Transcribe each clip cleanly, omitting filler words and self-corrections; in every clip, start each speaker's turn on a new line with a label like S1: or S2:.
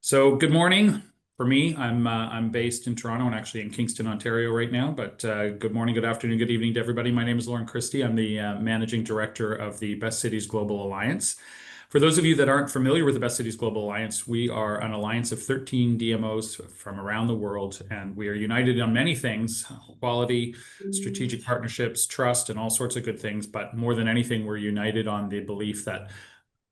S1: So good morning. For me, I'm based in Toronto and actually in Kingston, Ontario right now. But good morning, good afternoon, good evening to everybody. My name is Loren Christie. I'm the managing director of the Best Cities Global Alliance. For those of you that aren't familiar with the Best Cities Global Alliance, we are an alliance of 13 DMOs from around the world, and we are united on many things: quality, strategic partnerships, trust, and all sorts of good things. But more than anything, we're united on the belief that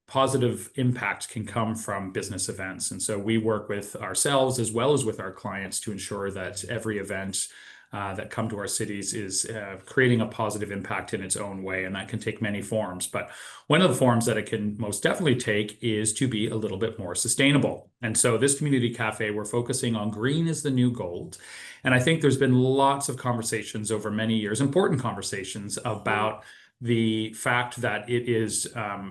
S1: positive impact can come from business events. And so we work with ourselves as well as with our clients to ensure that every event that come to our cities is creating a positive impact in its own way. And that can take many forms. But one of the forms that it can most definitely take is to be a little bit more sustainable. And so this community cafe, we're focusing on green is the new gold. And I think there's been lots of conversations over many years, important conversations about the fact that it is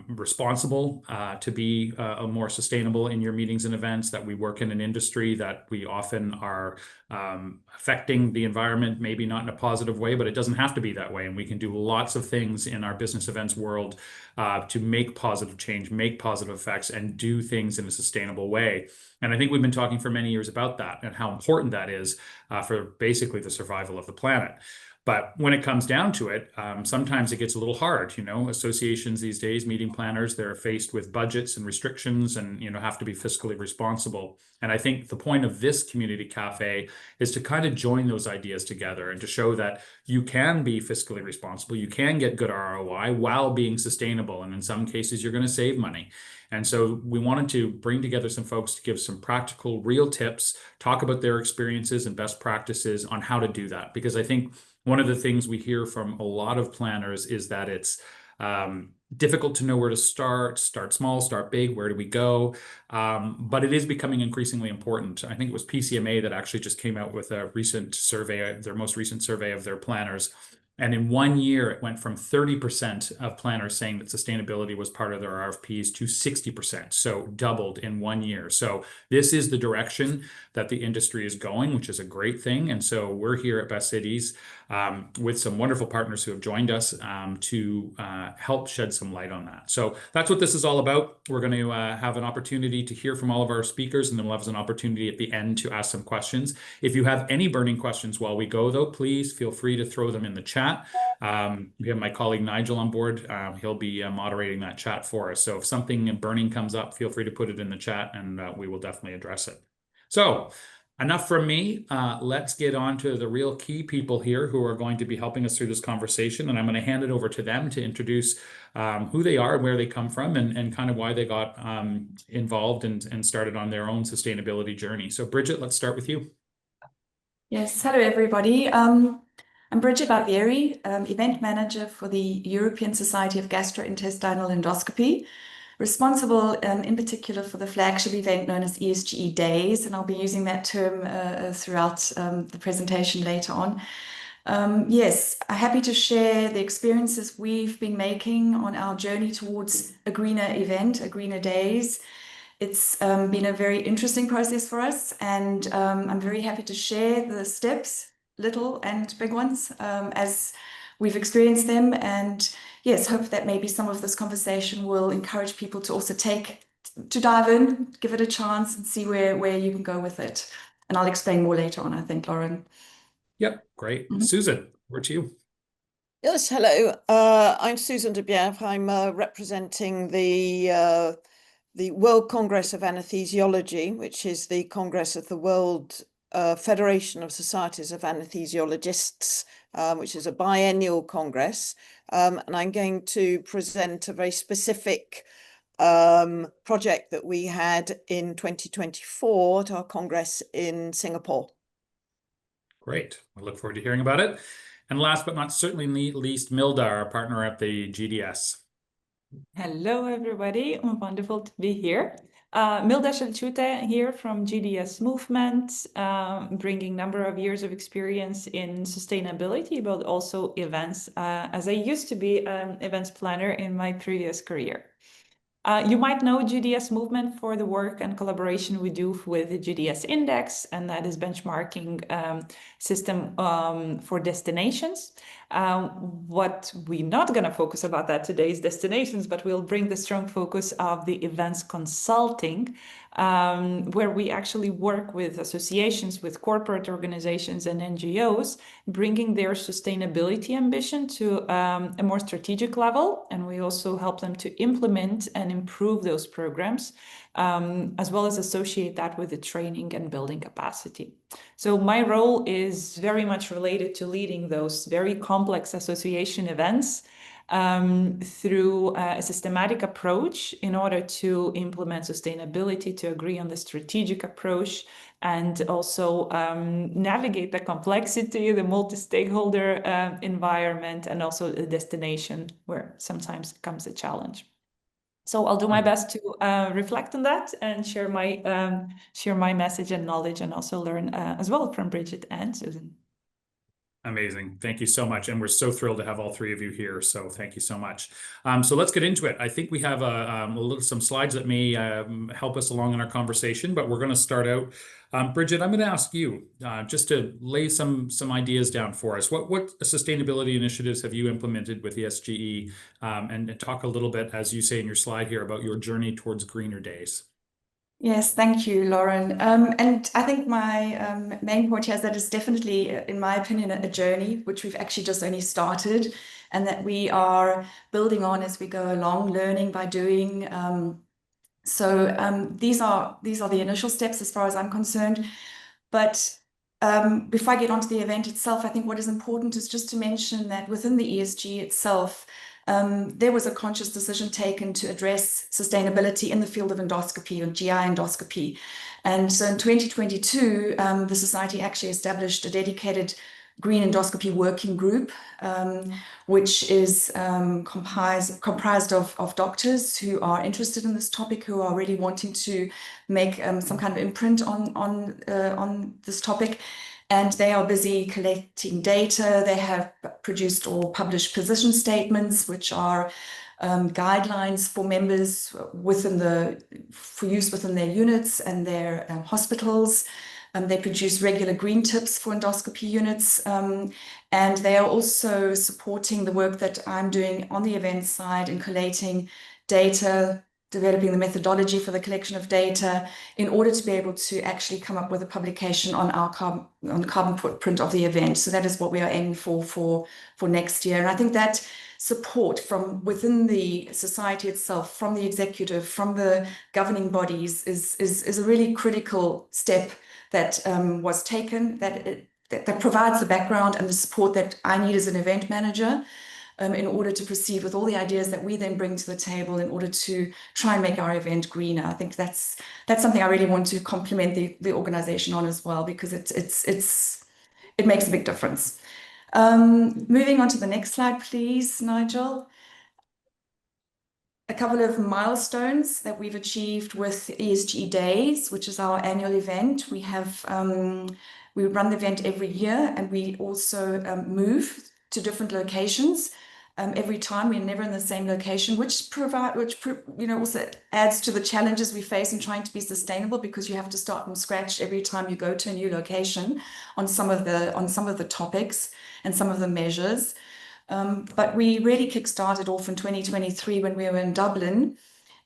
S1: responsible to be more sustainable in your meetings and events, that we work in an industry that we often are affecting the environment, maybe not in a positive way, but it doesn't have to be that way. And we can do lots of things in our business events world to make positive change, make positive effects, and do things in a sustainable way. And I think we've been talking for many years about that and how important that is for basically the survival of the planet. But when it comes down to it, sometimes it gets a little hard. Associations these days, meeting planners, they're faced with budgets and restrictions and, have to be fiscally responsible. And I think the point of this community cafe is to kind of join those ideas together and to show that you can be fiscally responsible, you can get good ROI while being sustainable. And in some cases, you're going to save money. And so we wanted to bring together some folks to give some practical, real tips, talk about their experiences and best practices on how to do that. Because I think one of the things we hear from a lot of planners is that it's difficult to know where to start small, start big, where do we go? But it is becoming increasingly important. I think it was PCMA that actually just came out with a recent survey, their most recent survey of their planners. And in 1 year, it went from 30% of planners saying that sustainability was part of their RFPs to 60%. So doubled in 1 year. So this is the direction that the industry is going, which is a great thing. And so we're here at Best Cities with some wonderful partners who have joined us to help shed some light on that. So that's what this is all about. We're going to have an opportunity to hear from all of our speakers, and then we'll have an opportunity at the end to ask some questions. If you have any burning questions while we go, though, please feel free to throw them in the chat. We have my colleague Nigel on board. He'll be moderating that chat for us. So if something burning comes up, feel free to put it in the chat and we will definitely address it. So enough from me. Let's get on to the real key people here who are going to be helping us through this conversation. And I'm going to hand it over to them to introduce who they are and where they come from and kind of why they got involved and started on their own sustainability journey. So Bridget, let's start with you.
S2: Yes, hello everybody. I'm Bridget Barbieri, event manager for the European Society of Gastrointestinal Endoscopy, responsible in particular for the flagship event known as ESGE Days, and I'll be using that term throughout the presentation later on. Yes, I'm happy to share the experiences we've been making on our journey towards a greener event, a greener days. It's been a very interesting process for us, and I'm very happy to share the steps, little and big ones, as we've experienced them. And yes, hope that maybe some of this conversation will encourage people to also dive in, give it a chance and see where you can go with it. And I'll explain more later on, I think, Loren.
S1: Yep, great. Susan, over to you.
S3: Yes, hello. I'm Susan de Bievre. I'm representing the World Congress of Anesthesiology, which is the Congress of the World Federation of Societies of Anesthesiologists, which is a biennial congress. And I'm going to present a very specific project that we had in 2024 at our congress in Singapore.
S1: Great. I look forward to hearing about it. And last but not certainly least, Milda, our partner at the GDS.
S4: Hello, everybody. Wonderful to be here. Milda Salciute here from GDS Movement, bringing number of years of experience in sustainability, but also events, as I used to be an events planner in my previous career. You might know GDS Movement for the work and collaboration we do with the GDS Index, and that is benchmarking system for destinations. What we're not going to focus about that today is destinations, but we'll bring the strong focus of the events consulting where we actually work with associations, with corporate organizations and NGOs, bringing their sustainability ambition to a more strategic level. And we also help them to implement and improve those programs, as well as associate that with the training and building capacity. So my role is very much related to leading those very complex association events through a systematic approach in order to implement sustainability, to agree on the strategic approach, and also navigate the complexity, the multi-stakeholder environment, and also the destination where sometimes comes a challenge. So I'll do my best to reflect on that and share my message and knowledge, and also learn as well from Bridget and Susan.
S1: Amazing. Thank you so much. And we're so thrilled to have all three of you here. So thank you so much. So let's get into it. I think we have some slides that may help us along in our conversation, but we're going to start out. Bridget, I'm going to ask you just to lay some ideas down for us. What sustainability initiatives have you implemented with ESGE? And talk a little bit, as you say in your slide here, about your journey towards greener days.
S2: Yes, thank you, Loren. And I think my main point here is that it's definitely, in my opinion, a journey which we've actually just only started, and that we are building on as we go along, learning by doing. These are the initial steps as far as I'm concerned. But before I get onto the event itself, I think what is important is just to mention that within the ESG itself, there was a conscious decision taken to address sustainability in the field of endoscopy, or GI endoscopy. And so in 2022, the Society actually established a dedicated green endoscopy working group, which is comprised of doctors who are interested in this topic, who are really wanting to make some kind of imprint on this topic. And they are busy collecting data. They have produced or published position statements, which are guidelines for members for use within their units and their hospitals. They produce regular green tips for endoscopy units. And they are also supporting the work that I'm doing on the event side in collating data, developing the methodology for the collection of data in order to be able to actually come up with a publication on the carbon footprint of the event. So that is what we are aiming for next year. And I think that support from within the society itself, from the executive, from the governing bodies is a really critical step that was taken, that provides the background and the support that I need as an event manager in order to proceed with all the ideas that we then bring to the table in order to try and make our event greener. I think that's something I really want to compliment the organization on as well, because it makes a big difference. Moving on to the next slide, please, Nigel. A couple of milestones that we've achieved with ESGE Days, which is our annual event. We run the event every year, and we also move to different locations. Every time. We're never in the same location, which also adds to the challenges we face in trying to be sustainable, because you have to start from scratch every time you go to a new location on some of the topics and some of the measures. But we really kick-started off in 2023 when we were in Dublin,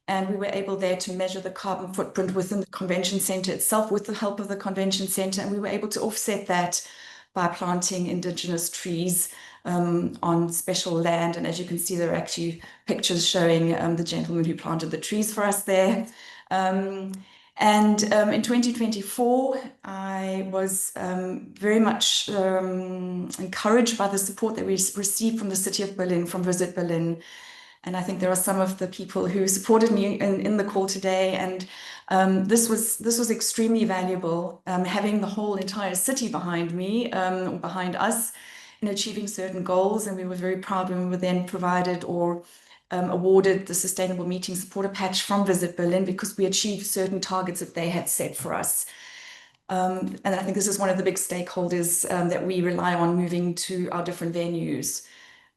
S2: and we were able there to measure the carbon footprint within the convention centre itself with the help of the convention centre, and we were able to offset that by planting indigenous trees on special land. And as you can see, there are actually pictures showing the gentleman who planted the trees for us there. In 2024, I was very much encouraged by the support that we received from the City of Berlin, from Visit Berlin. And I think there are some of the people who supported me in the call today. And this was extremely valuable, having the whole entire city behind me, or behind us, in achieving certain goals. And we were very proud when we were then provided or awarded the Sustainable Meeting Supporter Patch from Visit Berlin, because we achieved certain targets that they had set for us. And I think this is one of the big stakeholders that we rely on moving to our different venues.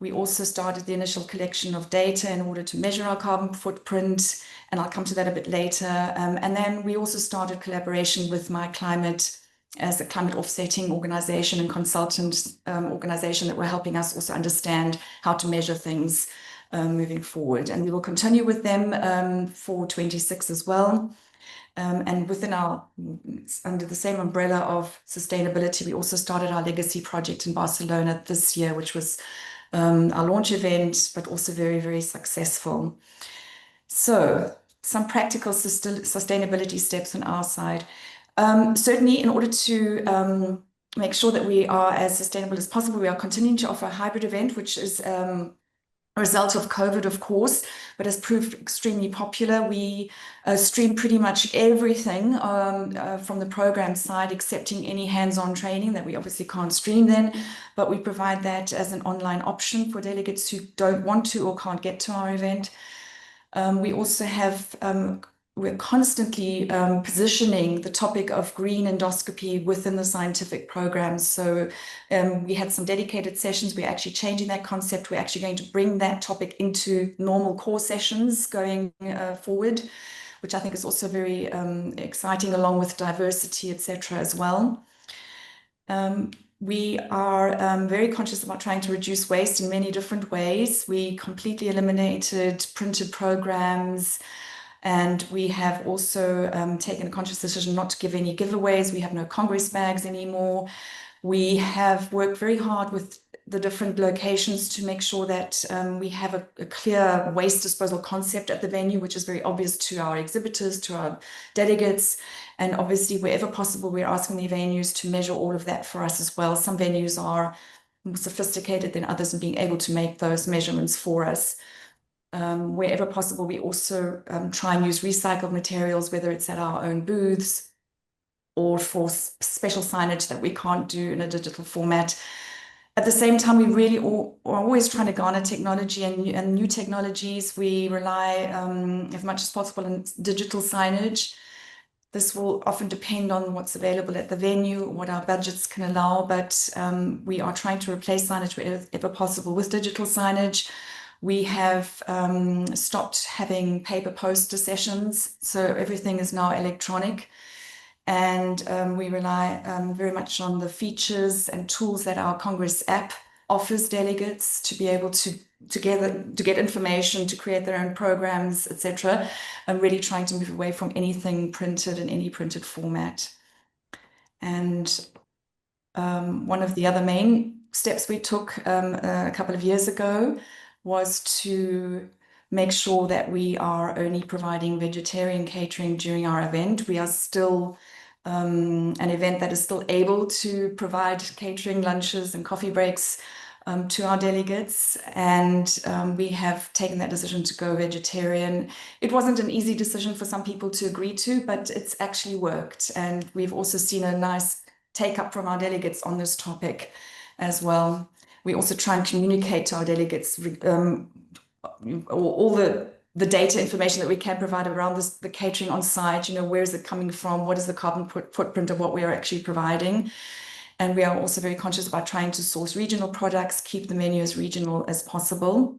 S2: We also started the initial collection of data in order to measure our carbon footprint, and I'll come to that a bit later. And then we also started collaboration with MyClimate as a climate offsetting organization and consultant organization that were helping us also understand how to measure things moving forward. And we will continue with them for 26 as well. And within under the same umbrella of sustainability, we also started our legacy project in Barcelona this year, which was our launch event, but also very, very successful. So some practical sustainability steps on our side. Certainly, in order to make sure that we are as sustainable as possible, we are continuing to offer a hybrid event, which is a result of COVID, of course, but has proved extremely popular. We stream pretty much everything from the program side, excepting any hands-on training that we obviously can't stream then, but we provide that as an online option for delegates who don't want to or can't get to our event. We also have, we're constantly positioning the topic of green endoscopy within the scientific programs. So we had some dedicated sessions. We're actually changing that concept. We're actually going to bring that topic into normal core sessions going forward, which I think is also very exciting, along with diversity, etc. as well. We are very conscious about trying to reduce waste in many different ways. We completely eliminated printed programs, and we have also taken a conscious decision not to give any giveaways. We have no Congress bags anymore. We have worked very hard with the different locations to make sure that we have a clear waste disposal concept at the venue, which is very obvious to our exhibitors, to our delegates. And obviously, wherever possible, we're asking the venues to measure all of that for us as well. Some venues are more sophisticated than others in being able to make those measurements for us. Wherever possible, we also try and use recycled materials, whether it's at our own booths or for special signage that we can't do in a digital format. At the same time, we really are always trying to garner technology and new technologies. We rely as much as possible on digital signage. This will often depend on what's available at the venue, what our budgets can allow, but we are trying to replace signage wherever possible with digital signage. We have stopped having paper poster sessions, so everything is now electronic. And we rely very much on the features and tools that our Congress app offers delegates to be able to get information, to create their own programs, etc. And really trying to move away from anything printed in any printed format. And one of the other main steps we took a couple of years ago was to make sure that we are only providing vegetarian catering during our event. We are still an event that is still able to provide catering lunches and coffee breaks to our delegates, and we have taken that decision to go vegetarian. It wasn't an easy decision for some people to agree to, but it's actually worked, and we've also seen a nice take-up from our delegates on this topic as well. We also try and communicate to our delegates all the data information that we can provide around the catering on site. You know, where is it coming from? What is the carbon footprint of what we are actually providing? And we are also very conscious about trying to source regional products, keep the menu as regional as possible.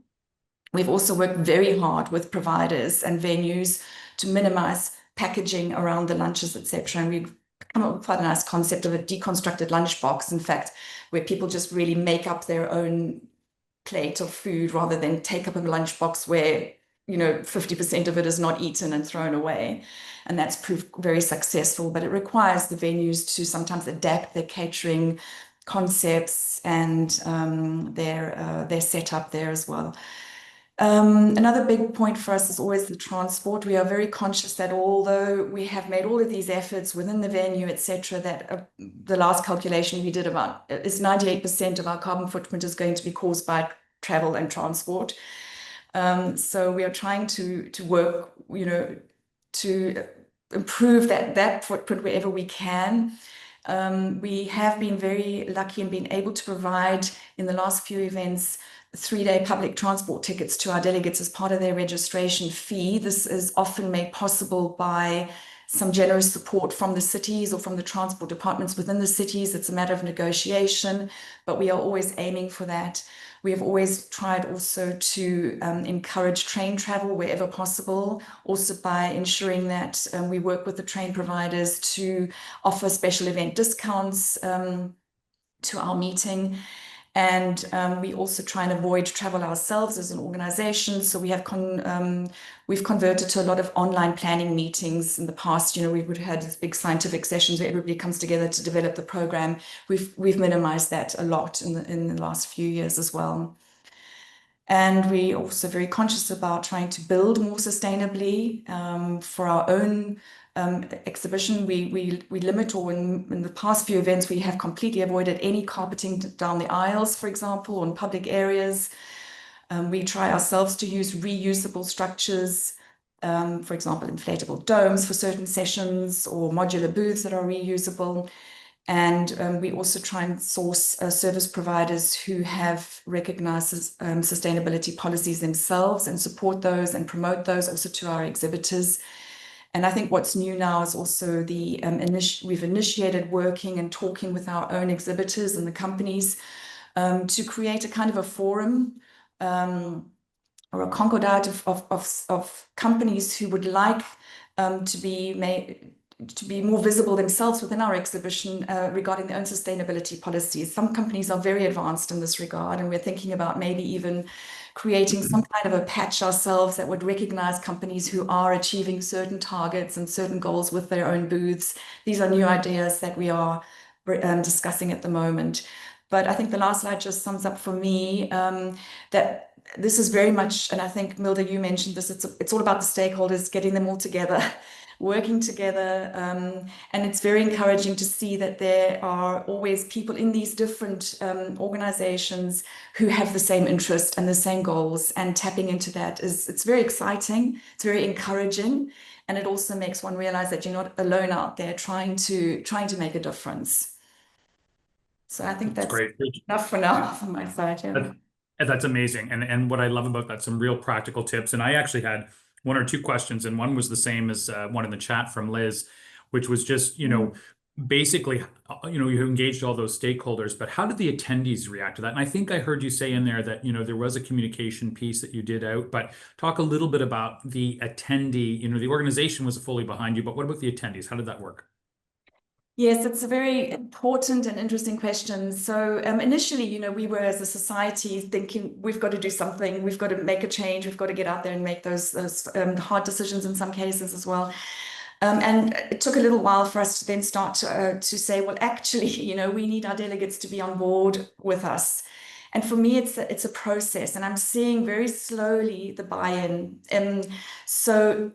S2: We've also worked very hard with providers and venues to minimize packaging around the lunches, etc. And we've come up with quite a nice concept of a deconstructed lunchbox, in fact, where people just really make up their own plate of food rather than take up a lunchbox where 50% of it is not eaten and thrown away. And that's proved very successful, but it requires the venues to sometimes adapt their catering concepts and their setup there as well. Another big point for us is always the transport. We are very conscious that although we have made all of these efforts within the venue, etc., that the last calculation we did about is 98% of our carbon footprint is going to be caused by travel and transport. So we are trying to work, to improve that footprint wherever we can. We have been very lucky in being able to provide in the last few events 3-day public transport tickets to our delegates as part of their registration fee. This is often made possible by some generous support from the cities or from the transport departments within the cities. It's a matter of negotiation, but we are always aiming for that. We have always tried also to encourage train travel wherever possible, also by ensuring that we work with the train providers to offer special event discounts to our meeting. And we also try and avoid travel ourselves as an organization. So we have we've converted to a lot of online planning meetings in the past. You know, we would have had these big scientific sessions where everybody comes together to develop the program. We've minimized that a lot in the last few years as well. And we're also very conscious about trying to build more sustainably for our own exhibition. We limit, or in the past few events, we have completely avoided any carpeting down the aisles, for example, or in public areas. We try ourselves to use reusable structures, for example, inflatable domes for certain sessions or modular booths that are reusable. And we also try and source service providers who have recognized sustainability policies themselves and support those and promote those also to our exhibitors. And I think what's new now is also we've initiated working and talking with our own exhibitors and the companies to create a kind of a forum or a concordat of companies who would like to be more visible themselves within our exhibition regarding their own sustainability policies. Some companies are very advanced in this regard, and we're thinking about maybe even creating some kind of a patch ourselves that would recognize companies who are achieving certain targets and certain goals with their own booths. These are new ideas that we are discussing at the moment. But I think the last slide just sums up for me that this is very much, and I think, Milda, you mentioned this, it's all about the stakeholders, getting them all together, working together. And it's very encouraging to see that there are always people in these different organizations who have the same interest and the same goals, and tapping into that it's very exciting, it's very encouraging. And it also makes one realize that you're not alone out there trying to make a difference. So I think that's
S1: great.
S2: enough for now from my side. Yeah.
S1: That's amazing. And what I love about that, some real practical tips. And I actually had one or two questions, and one was the same as one in the chat from Liz, which was just, basically, you engaged all those stakeholders, but how did the attendees react to that? And I think I heard you say in there that, there was a communication piece that you did out, but talk a little bit about the attendee, the organization was fully behind you, but what about the attendees? How did that work?
S2: Yes, it's a very important and interesting question. So initially, we were as a society thinking we've got to do something, we've got to make a change, we've got to get out there and make those hard decisions in some cases as well. And it took a little while for us to then start to say, well, actually, we need our delegates to be on board with us. And for me, it's a process, and I'm seeing very slowly the buy-in. So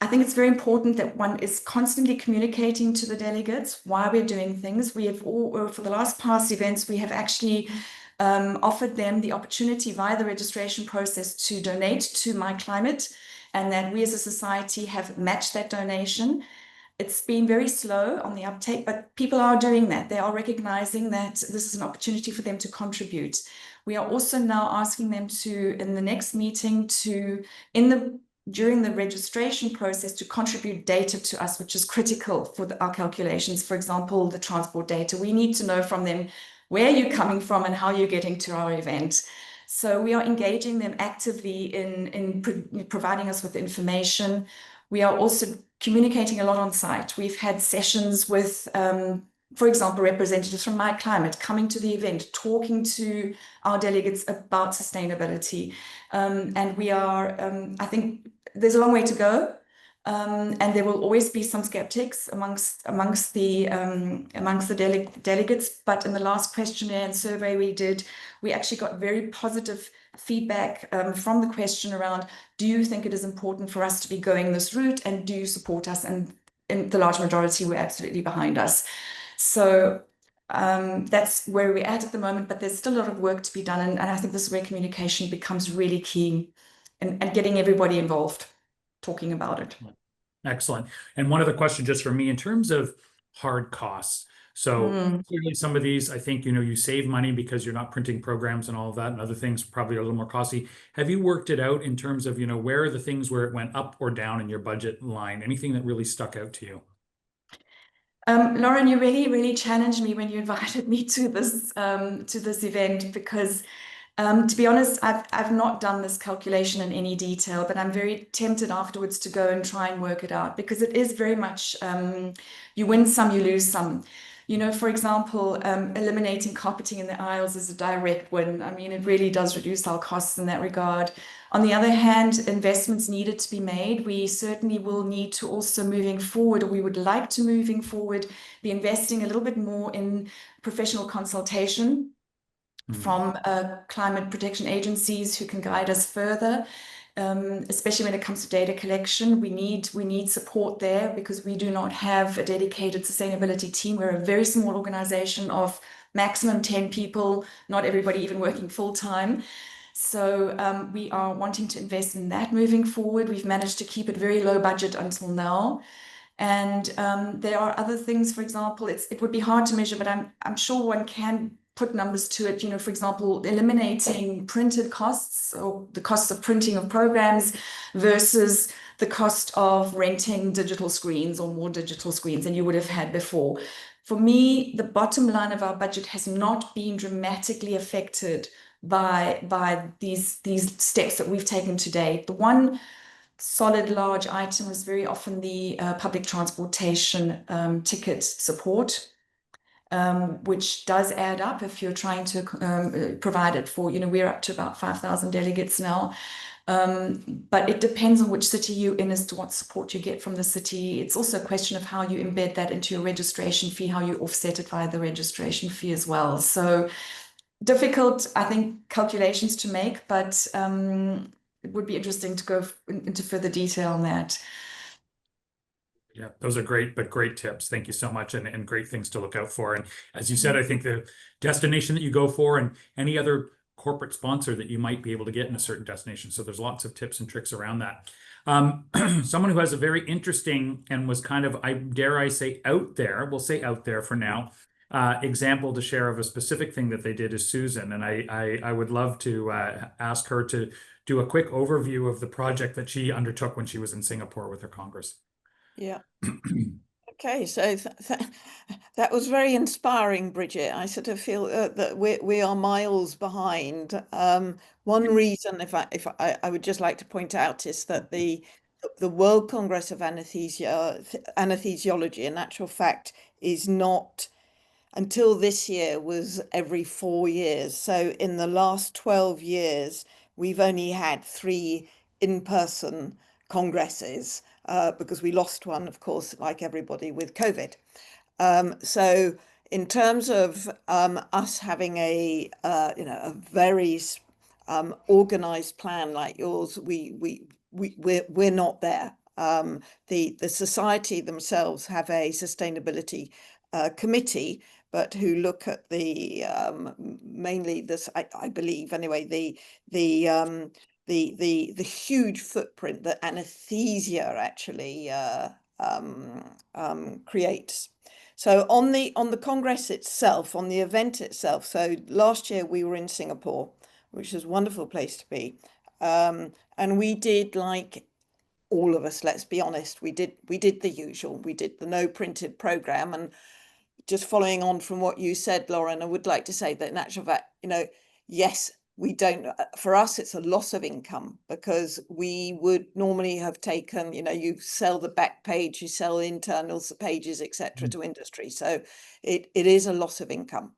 S2: I think it's very important that one is constantly communicating to the delegates why we're doing things. We have for the last past events, we have actually offered them the opportunity via the registration process to donate to My Climate, and that we as a society have matched that donation. It's been very slow on the uptake, but people are doing that. They are recognizing that this is an opportunity for them to contribute. We are also now asking them to, in the next meeting, during the registration process, to contribute data to us, which is critical for our calculations. For example, the transport data. We need to know from them where you're coming from and how you're getting to our event. So we are engaging them actively in providing us with information. We are also communicating a lot on site. We've had sessions with, for example, representatives from My Climate coming to the event, talking to our delegates about sustainability. And we are, I think, there's a long way to go, and there will always be some skeptics amongst the delegates. But in the last questionnaire and survey we did, we actually got very positive feedback from the question around: do you think it is important for us to be going this route, and do you support us? And in the large majority were absolutely behind us. So that's where we're at the moment, but there's still a lot of work to be done, and I think this is where communication becomes really key. And getting everybody involved, talking about it.
S1: Excellent. And one other question just for me, in terms of hard costs. So clearly some of these, I think, you save money because you're not printing programs and all of that, and other things probably are a little more costly. Have you worked it out in terms of, where are the things where it went up or down in your budget line? Anything that really stuck out to you?
S2: Loren, you really, really challenged me when you invited me to this event, because to be honest, I've not done this calculation in any detail, but I'm very tempted afterwards to go and try and work it out, because it is very much you win some, you lose some. For example, eliminating carpeting in the aisles is a direct win. I mean, it really does reduce our costs in that regard. On the other hand, investments needed to be made. We certainly will need to also moving forward, or we would like to moving forward, be investing a little bit more in professional consultation from climate protection agencies who can guide us further. Especially when it comes to data collection, we need support there because we do not have a dedicated sustainability team. We're a very small organization of maximum 10 people, not everybody even working full time. So we are wanting to invest in that moving forward. We've managed to keep it very low budget until now. And there are other things, for example, it would be hard to measure, but I'm sure one can put numbers to it. For example, eliminating printed costs or the cost of printing of programs versus the cost of renting digital screens or more digital screens than you would have had before. For me, the bottom line of our budget has not been dramatically affected by these steps that we've taken to date. The one solid large item is very often the public transportation ticket support, which does add up if you're trying to provide it for, we're up to about 5,000 delegates now. But it depends on which city you're in as to what support you get from the city. It's also a question of how you embed that into your registration fee, how you offset it via the registration fee as well. So difficult, I think, calculations to make, but it would be interesting to go into further detail on that.
S1: Yeah, those are great tips. Thank you so much, and great things to look out for. And as you said, I think the destination that you go for and any other corporate sponsor that you might be able to get in a certain destination. So there's lots of tips and tricks around that. Someone who has a very interesting and was kind of, dare I say, out there, we'll say out there for now, example to share of a specific thing that they did is Susan. And I would love to ask her to do a quick overview of the project that she undertook when she was in Singapore with her Congress.
S3: Yeah. Okay, so that was very inspiring, Bridget. I sort of feel that we are miles behind. One reason, if I would just like to point out, is that the World Congress of Anesthesiology, in actual fact, is not, until this year, was every 4 years. So in the last 12 years, we've only had 3 in-person congresses. Because we lost one, of course, like everybody, with COVID. So in terms of us having a very organized plan like yours, we're not there. The society themselves have a sustainability committee, but who look at the mainly this, I believe anyway, the huge footprint that anesthesia actually creates. So on the Congress itself, on the event itself, so last year we were in Singapore, which is a wonderful place to be. And we did, like all of us, let's be honest, we did the usual. We did the no printed program. And just following on from what you said, Loren, I would like to say that in actual fact, yes, we don't, for us, it's a loss of income, because we would normally have taken, you sell the back page, you sell internal pages, etc. to industry. So it is a loss of income.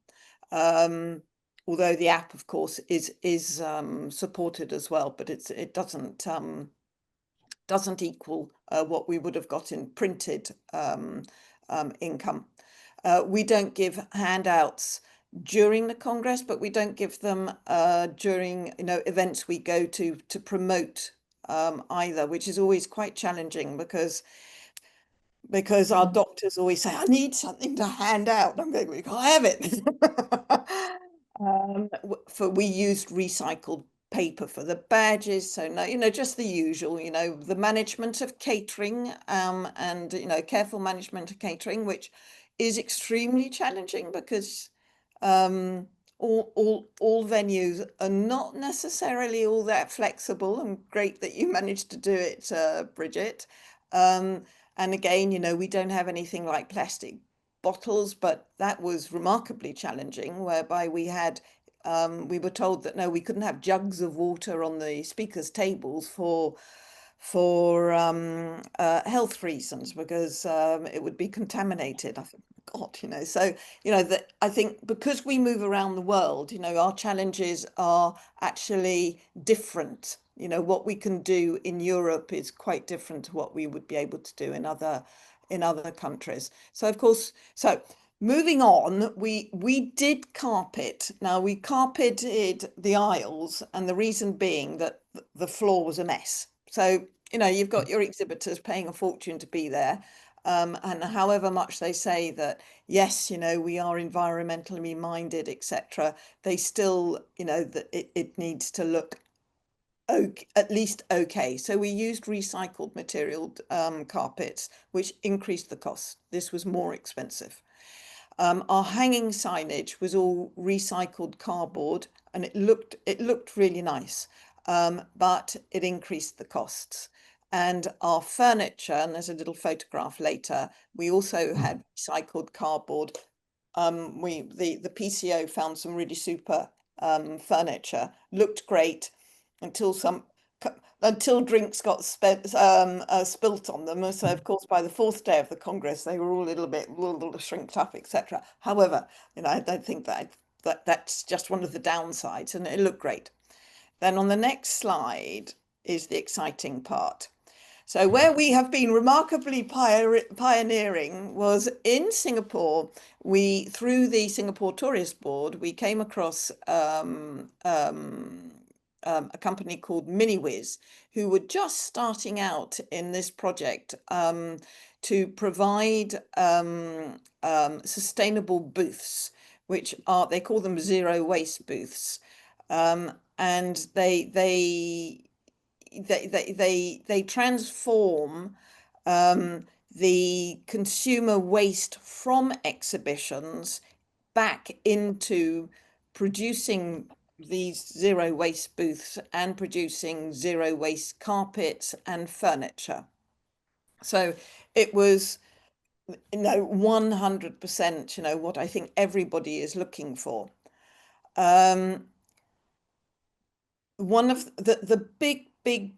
S3: Although the app, of course, is supported as well, but it doesn't equal what we would have got in printed income. We don't give handouts during the Congress, but we don't give them during events we go to promote either, which is always quite challenging because our doctors always say, I need something to hand out. I'm going, we can't have it. We used recycled paper for the badges, so no, just the usual, the management of catering and careful management of catering, which is extremely challenging because all venues are not necessarily all that flexible. And great that you managed to do it, Bridget. And again, we don't have anything like plastic bottles, but that was remarkably challenging, whereby we were told that no, we couldn't have jugs of water on the speakers' tables for for health reasons, because it would be contaminated. I think, God, so, that I think because we move around the world, our challenges are actually different. What we can do in Europe is quite different to what we would be able to do in other countries. So, of course, moving on, we did carpet. Now, we carpeted the aisles, and the reason being that the floor was a mess. So, you've got your exhibitors paying a fortune to be there. And however much they say that, yes, we are environmentally minded, etc., they still, that it needs to look okay, at least okay. So we used recycled material carpets, which increased the cost. This was more expensive. Our hanging signage was all recycled cardboard, and it looked really nice, but it increased the costs. And our furniture, and there's a little photograph later, we also had recycled cardboard. The PCO found some really super furniture, looked great until drinks got spilt on them. So of course, by the fourth day of the Congress, they were all a little shrinked up, etc. However, I don't think that's just one of the downsides, and it looked great. Then on the next slide is the exciting part. So where we have been remarkably pioneering was in Singapore. Through the Singapore Tourist Board, we came across a company called MiniWiz, who were just starting out in this project to provide sustainable booths, which they call them zero waste booths, and they transform the consumer waste from exhibitions back into producing these zero waste booths and producing zero waste carpets and furniture. So it was 100% what I think everybody is looking for. One of the big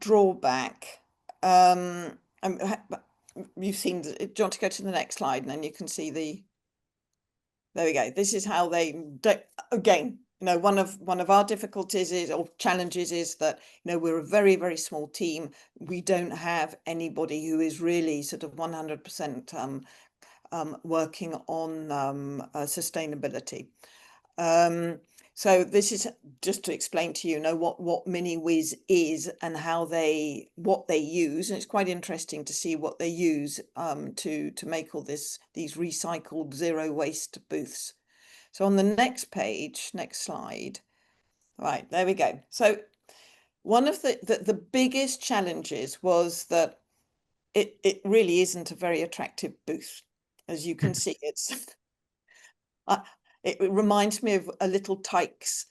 S3: drawback, you've seen, do you want to go to the next slide, and then you can see there we go. This is how they, again, one of our difficulties or challenges is that, we're a very, very small team. We don't have anybody who is really sort of 100% working on sustainability. So this is just to explain to you, what MiniWiz is and what they use. And it's quite interesting to see what they use to make all these recycled zero waste booths. So on the next page, next slide, right, there we go. So one of the biggest challenges was that it really isn't a very attractive booth. As you can see, it reminds me of a little Tykes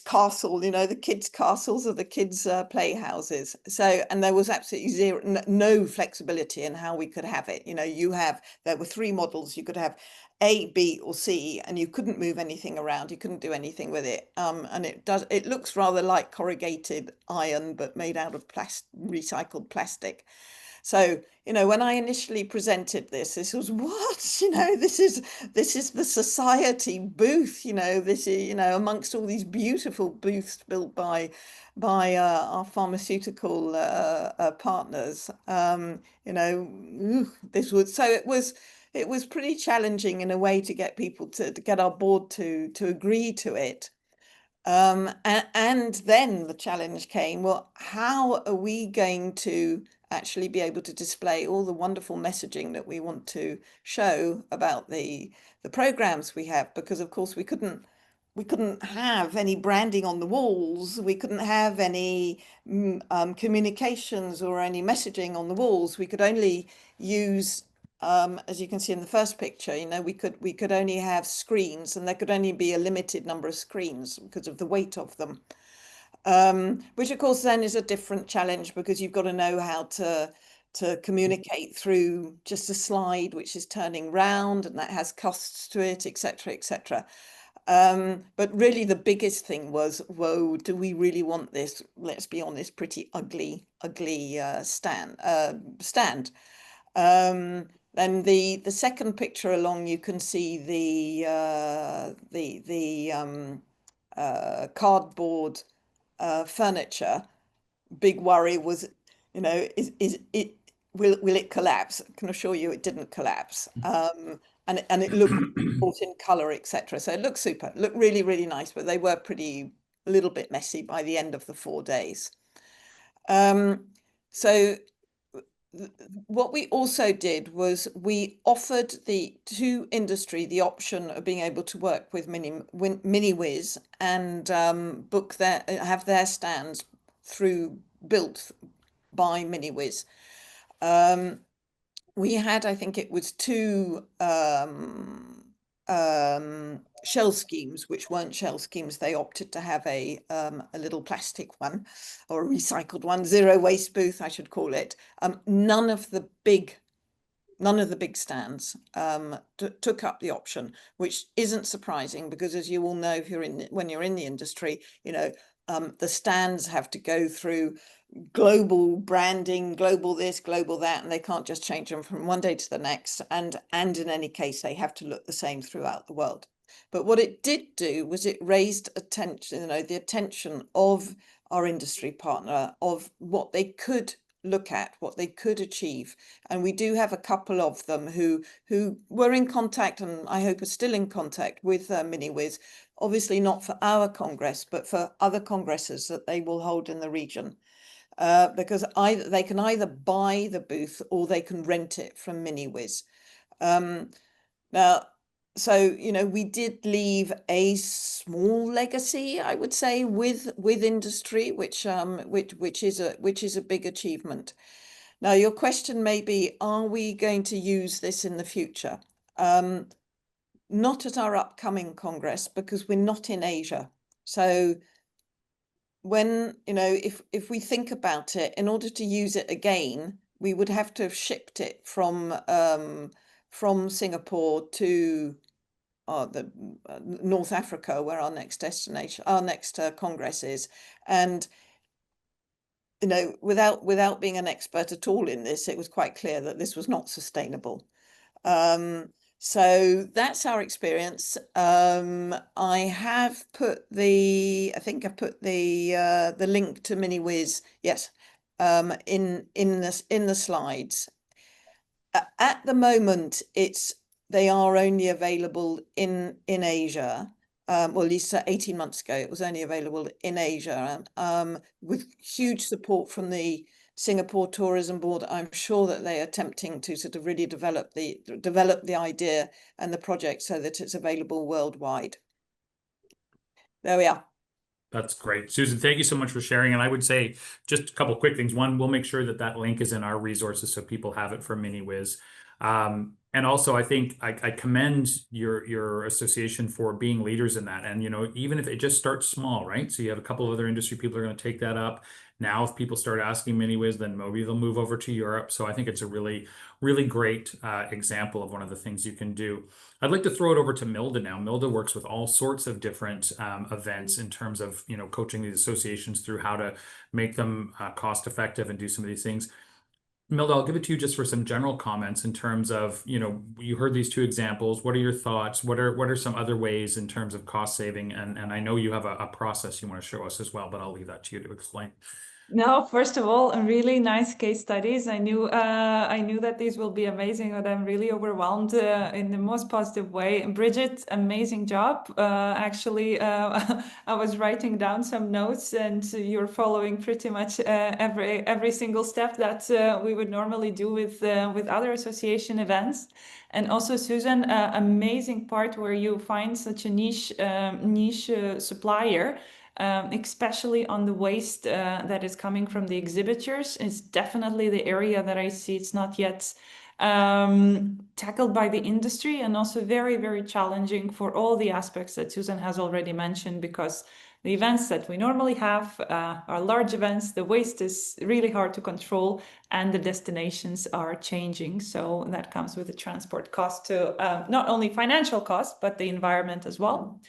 S3: castle, the kids' castles or the kids' playhouses. So, and there was absolutely no flexibility in how we could have it. There were 3 models. You could have A, B, or C, and you couldn't move anything around. You couldn't do anything with it. And it looks rather like corrugated iron, but made out of recycled plastic. So, when I initially presented this was what, this is the society booth, this is, amongst all these beautiful booths built by our pharmaceutical partners, this was, so it was pretty challenging in a way to get people to get our board to agree to it. And then the challenge came, well, how are we going to actually be able to display all the wonderful messaging that we want to show about the programs we have? Because of course we couldn't have any branding on the walls. We couldn't have any communications or any messaging on the walls. We could only use, as you can see in the first picture, we could only have screens, and there could only be a limited number of screens because of the weight of them. Which of course then is a different challenge, because you've got to know how to communicate through just a slide which is turning round, and that has costs to it, etc., etc. But really the biggest thing was, whoa, do we really want this, let's be honest, pretty ugly stand. Then the second picture along, you can see the cardboard furniture. Big worry was, you know, will it collapse? I can assure you it didn't collapse. And it looked in color, etc. So it looked super, it looked really, really nice, but they were a little bit messy by the end of the 4 days. So what we also did was we offered to industry the option of being able to work with MiniWiz and have their stands built by MiniWiz. We had, I think it was 2 shell schemes, which weren't shell schemes. They opted to have a little plastic one or a recycled one, zero waste booth, I should call it. None of the big stands took up the option, which isn't surprising because, as you all know, when you're in the industry, you know, the stands have to go through global branding, global this, global that, and they can't just change them from one day to the next. And in any case, they have to look the same throughout the world. But what it did do was it raised attention, you know, the attention of our industry partner of what they could look at, what they could achieve. And we do have a couple of them who were in contact, and I hope are still in contact with MiniWiz, obviously not for our Congress, but for other congresses that they will hold in the region. Because they can either buy the booth or they can rent it from MiniWiz. Now, so, you know, we did leave a small legacy, I would say, with industry, which is a big achievement. Now, your question may be, are we going to use this in the future? Not at our upcoming Congress, because we're not in Asia. So when, you know, if we think about it, in order to use it again, we would have to have shipped it from Singapore to North Africa, where our next destination, our next Congress is. And, you know, without being an expert at all in this, it was quite clear that this was not sustainable. So that's our experience. I have put I think I've put the link to MiniWiz, yes, in the slides. At the moment, they are only available in Asia. Well, at least 18 months ago, it was only available in Asia, with huge support from the Singapore Tourism Board. I'm sure that they are attempting to sort of really develop the idea and the project so that it's available worldwide. There we are.
S1: That's great. Susan, thank you so much for sharing. And I would say just a couple of quick things. One, we'll make sure that that link is in our resources so people have it for MiniWiz. And also, I think I commend your association for being leaders in that. And, you know, even if it just starts small, right? So you have a couple of other industry people are going to take that up. Now, if people start asking MiniWiz, then maybe they'll move over to Europe. So I think it's a really, really great example of one of the things you can do. I'd like to throw it over to Milda now. Milda works with all sorts of different events in terms of, you know, coaching these associations through how to make them cost effective and do some of these things. Milda, I'll give it to you just for some general comments in terms of, you know, you heard these 2 examples. What are your thoughts? What are some other ways in terms of cost saving? And I know you have a process you want to show us as well, but I'll leave that to you to explain.
S4: No, first of all, really nice case studies. I knew that these will be amazing, but I'm really overwhelmed in the most positive way. And Bridget, amazing job. Actually, I was writing down some notes, and you're following pretty much every single step that we would normally do with other association events. And also, Susan, amazing part where you find such a niche supplier. Especially on the waste that is coming from the exhibitors, is definitely the area that I see it's not yet tackled by the industry, and also very, very challenging for all the aspects that Susan has already mentioned, because the events that we normally have are large events, the waste is really hard to control, and the destinations are changing. So that comes with the transport cost to not only financial cost, but the environment as well.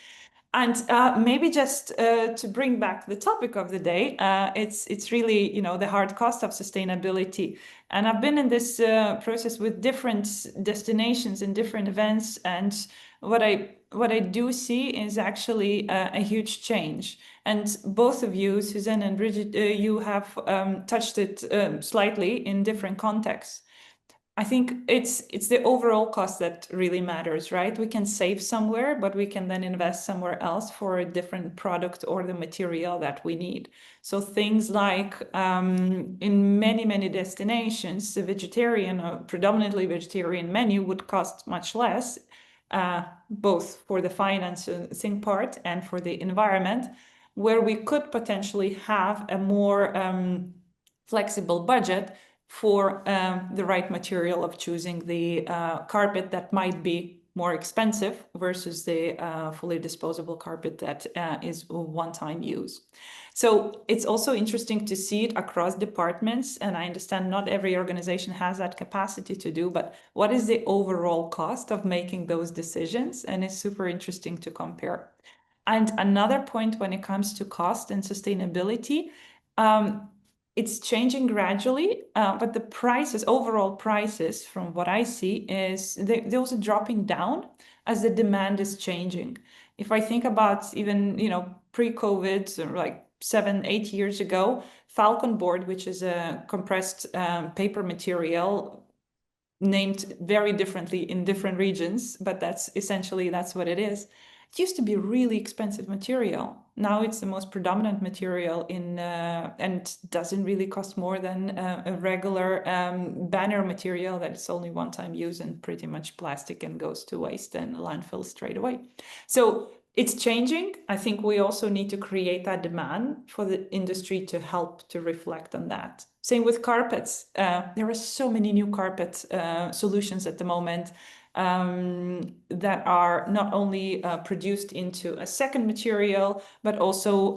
S4: And maybe just to bring back the topic of the day, it's really, you know, the hard cost of sustainability. And I've been in this process with different destinations and different events, and what I do see is actually a huge change. And both of you, Suzanne and Bridget, you have touched it slightly in different contexts. I think it's the overall cost that really matters, right? We can save somewhere, but we can then invest somewhere else for a different product or the material that we need. So things like in many destinations, the vegetarian or predominantly vegetarian menu would cost much less, both for the financing part and for the environment, where we could potentially have a more flexible budget for the right material of choosing the carpet that might be more expensive versus the fully disposable carpet that is one-time use. So it's also interesting to see it across departments, and I understand not every organization has that capacity to do, but what is the overall cost of making those decisions? And it's super interesting to compare. And another point when it comes to cost and sustainability, it's changing gradually, but the prices, overall prices, from what I see, is those are dropping down as the demand is changing. If I think about even, you know, pre-COVID, or like 7-8 years ago, Falcon board, which is a compressed paper material, named very differently in different regions, but that's what it is. It used to be really expensive material. Now it's the most predominant material in and doesn't really cost more than a regular banner material that's only one-time use and pretty much plastic and goes to waste and landfill straight away. So it's changing. I think we also need to create that demand for the industry to help to reflect on that. Same with carpets. There are so many new carpet solutions at the moment that are not only produced into a second material, but also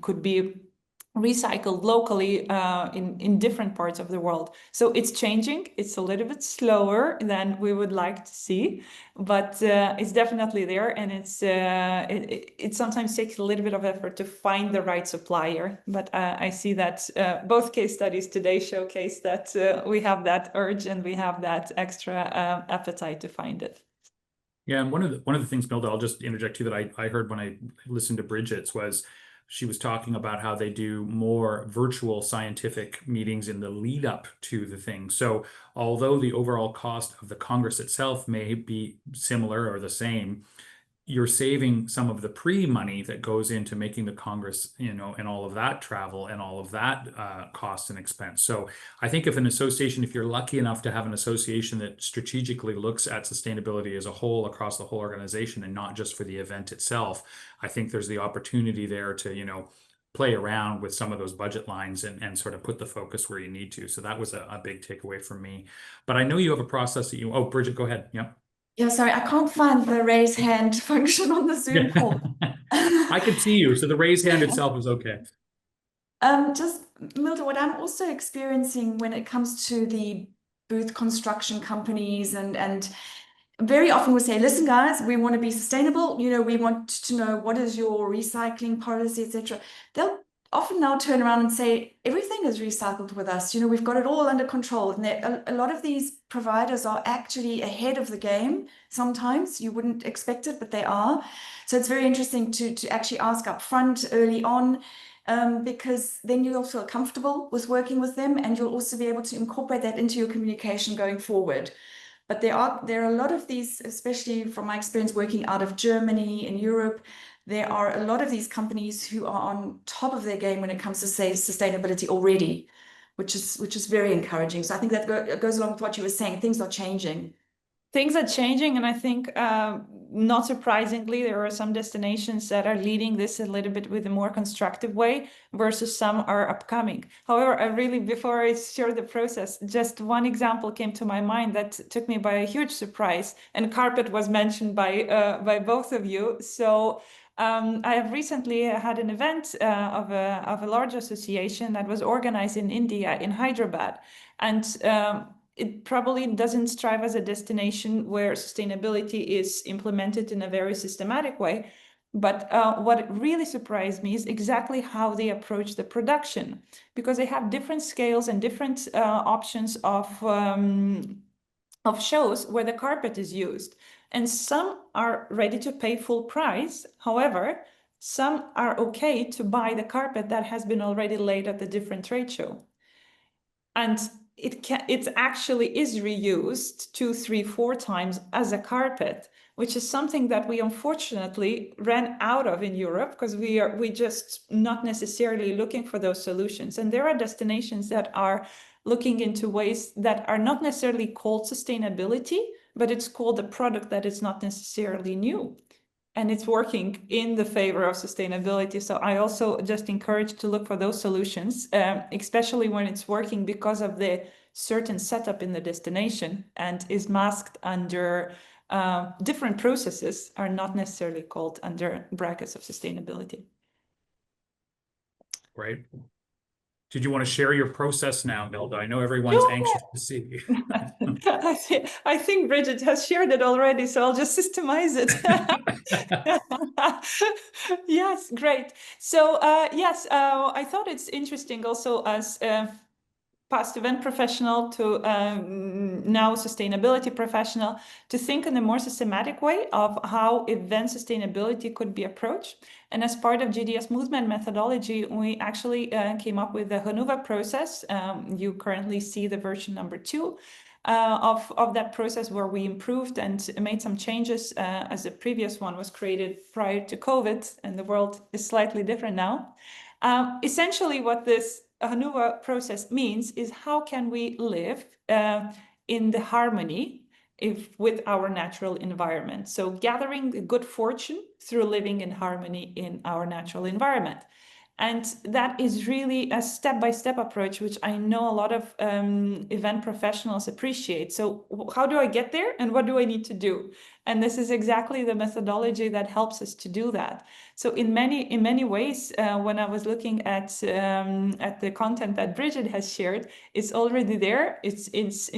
S4: could be recycled locally in different parts of the world. So it's changing. It's a little bit slower than we would like to see, but it's definitely there, and it sometimes takes a little bit of effort to find the right supplier. But I see that both case studies today showcase that we have that urge and we have that extra appetite to find it.
S1: Yeah, and one of the things, Milda, I'll just interject too, that I heard when I listened to Bridget's was she was talking about how they do more virtual scientific meetings in the lead up to the thing. So although the overall cost of the Congress itself may be similar or the same, you're saving some of the pre-money that goes into making the Congress, you know, and all of that travel and all of that cost and expense. So I think if you're lucky enough to have an association that strategically looks at sustainability as a whole across the whole organization and not just for the event itself, I think there's the opportunity there to, you know, play around with some of those budget lines and sort of put the focus where you need to. So that was a big takeaway from me. But I know you have a process that oh, Bridget, go ahead. Yeah.
S2: Yeah, sorry, I can't find the raise hand function on the Zoom call.
S1: I could see you, so the raise hand itself is okay.
S2: Just, Milda, what I'm also experiencing when it comes to the booth construction companies, and very often we say, listen, guys, we want to be sustainable. You know, we want to know what is your recycling policy, etc. They'll often now turn around and say, everything is recycled with us. You know, we've got it all under control. And a lot of these providers are actually ahead of the game. Sometimes you wouldn't expect it, but they are. So it's very interesting to actually ask up front early on, because then you'll feel comfortable with working with them, and you'll also be able to incorporate that into your communication going forward. But there are a lot of these, especially from my experience working out of Germany and Europe, there are a lot of these companies who are on top of their game when it comes to, say, sustainability already, which is very encouraging. So I think that goes along with what you were saying. Things are changing.
S4: Things are changing, and I think, not surprisingly, there are some destinations that are leading this a little bit with a more constructive way, versus some are upcoming. However, before I share the process, just one example came to my mind that took me by a huge surprise, and carpet was mentioned by both of you. So I have recently had an event of a large association that was organized in India, in Hyderabad, and it probably doesn't strive as a destination where sustainability is implemented in a very systematic way. But what really surprised me is exactly how they approach the production, because they have different scales and different options of shows where the carpet is used. And some are ready to pay full price. However, some are okay to buy the carpet that has been already laid at the different trade show. And it actually is reused 2, 3, 4 times as a carpet, which is something that we unfortunately ran out of in Europe, because we just not necessarily looking for those solutions. And there are destinations that are looking into ways that are not necessarily called sustainability, but it's called a product that is not necessarily new. And it's working in the favor of sustainability. So I also just encourage to look for those solutions, especially when it's working because of the certain setup in the destination and is masked under different processes, are not necessarily called under brackets of sustainability.
S1: Great. Did you want to share your process now, Milda? I know everyone's anxious to see.
S4: I think Bridget has shared it already, so I'll just systemize it. Yes, great. So yes, I thought it's interesting also as past event professional to now sustainability professional to think in a more systematic way of how event sustainability could be approached. And as part of GDS movement methodology, we actually came up with the Hanover process. You currently see the version number 2 of that process, where we improved and made some changes as the previous one was created prior to COVID, and the world is slightly different now. Essentially what this Hanover process means is how can we live in the harmony with our natural environment. So gathering the good fortune through living in harmony in our natural environment. And that is really a step-by-step approach, which I know a lot of event professionals appreciate. So how do I get there and what do I need to do? And this is exactly the methodology that helps us to do that. So in many ways, when I was looking at the content that Bridget has shared, it's already there. It's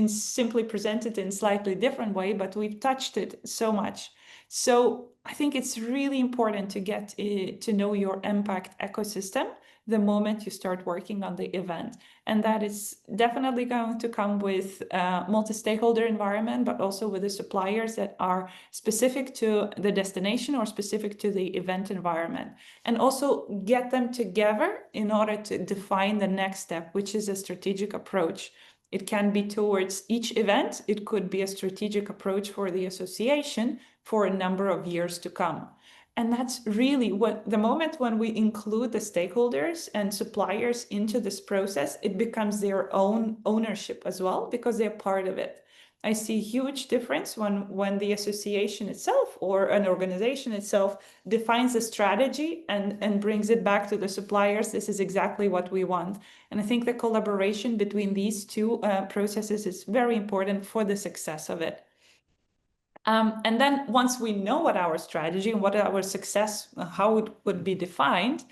S4: simply presented in slightly different way, but we've touched it so much. So I think it's really important to get to know your impact ecosystem the moment you start working on the event. And that is definitely going to come with multi-stakeholder environment, but also with the suppliers that are specific to the destination or specific to the event environment. And also get them together in order to define the next step, which is a strategic approach. It can be towards each event. It could be a strategic approach for the association for a number of years to come. And that's really what the moment when we include the stakeholders and suppliers into this process, it becomes their own ownership as well, because they're part of it. I see huge difference when the association itself or an organization itself defines a strategy and brings it back to the suppliers. This is exactly what we want. And I think the collaboration between these two processes is very important for the success of it. And then once we know what our strategy and what our success, how it would be defined,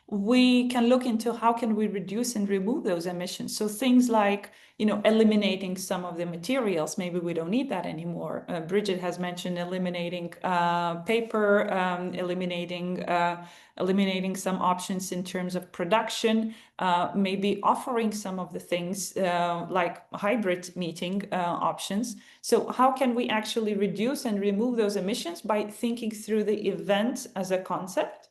S4: we can look into how can we reduce and remove those emissions. So things like, eliminating some of the materials, maybe we don't need that anymore. Bridget has mentioned eliminating paper, eliminating some options in terms of production, maybe offering some of the things like hybrid meeting options. So how can we actually reduce and remove those emissions by thinking through the event as a concept?